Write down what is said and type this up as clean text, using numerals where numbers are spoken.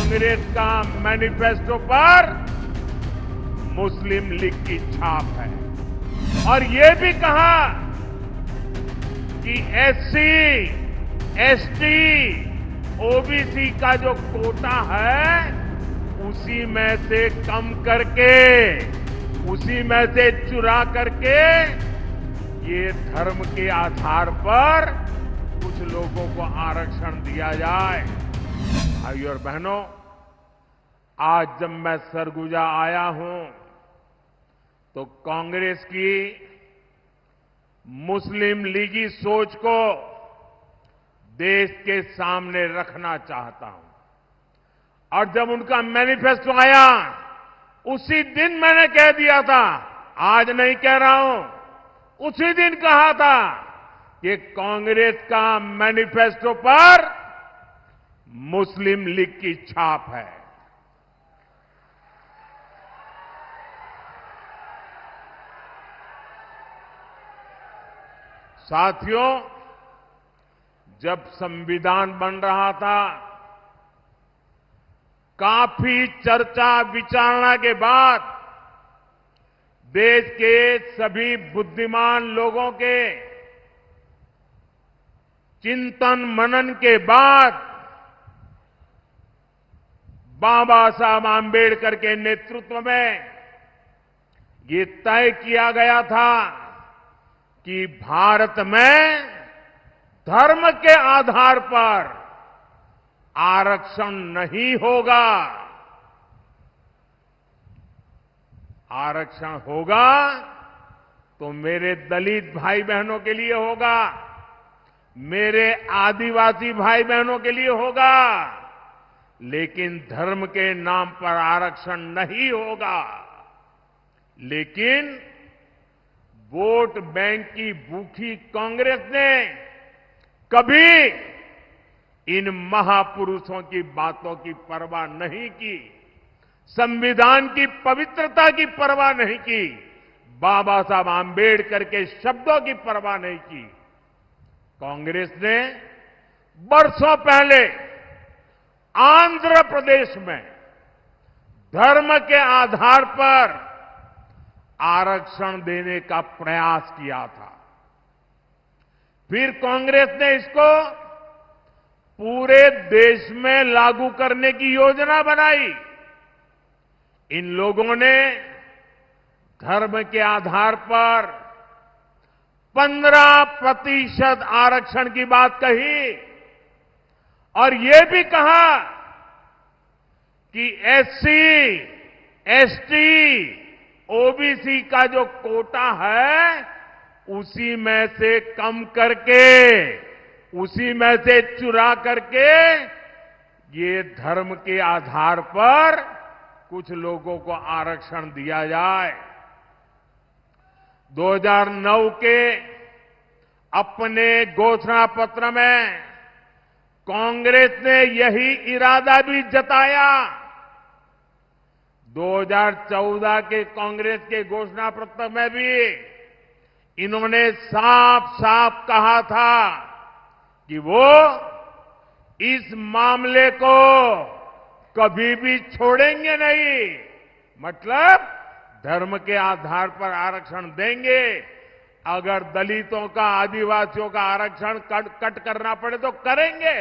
कांग्रेस का मैनिफेस्टो पर मुस्लिम लीग की छाप है और ये भी कहा कि एससी, एसटी, ओबीसी का जो कोटा है उसी में से कम करके, उसी में से चुरा करके ये धर्म के आधार पर कुछ लोगों को आरक्षण दिया जाए। भाइयों और बहनों, आज जब मैं सरगुजा आया हूं तो कांग्रेस की मुस्लिम लीगी सोच को देश के सामने रखना चाहता हूं। और जब उनका मैनिफेस्टो आया उसी दिन मैंने कह दिया था, आज नहीं कह रहा हूं, उसी दिन कहा था कि कांग्रेस का मैनिफेस्टो पर मुस्लिम लीग की छाप है। साथियों, जब संविधान बन रहा था, काफी चर्चा विचारणा के बाद देश के सभी बुद्धिमान लोगों के चिंतन मनन के बाद बाबा साहब आंबेडकर के नेतृत्व में ये तय किया गया था कि भारत में धर्म के आधार पर आरक्षण नहीं होगा। आरक्षण होगा तो मेरे दलित भाई बहनों के लिए होगा, मेरे आदिवासी भाई बहनों के लिए होगा, लेकिन धर्म के नाम पर आरक्षण नहीं होगा। लेकिन वोट बैंक की भूखी कांग्रेस ने कभी इन महापुरुषों की बातों की परवाह नहीं की, संविधान की पवित्रता की परवाह नहीं की, बाबा साहब आंबेडकर के शब्दों की परवाह नहीं की। कांग्रेस ने बरसों पहले आंध्र प्रदेश में धर्म के आधार पर आरक्षण देने का प्रयास किया था। फिर कांग्रेस ने इसको पूरे देश में लागू करने की योजना बनाई। इन लोगों ने धर्म के आधार पर 15% आरक्षण की बात कही और ये भी कहा कि एससी, एसटी, ओबीसी का जो कोटा है उसी में से कम करके, उसी में से चुरा करके ये धर्म के आधार पर कुछ लोगों को आरक्षण दिया जाए। 2009 के अपने घोषणा पत्र में कांग्रेस ने यही इरादा भी जताया। 2014 के कांग्रेस के घोषणा पत्र में भी इन्होंने साफ साफ कहा था कि वो इस मामले को कभी भी छोड़ेंगे नहीं। मतलब धर्म के आधार पर आरक्षण देंगे, अगर दलितों का, आदिवासियों का आरक्षण कट करना पड़े तो करेंगे।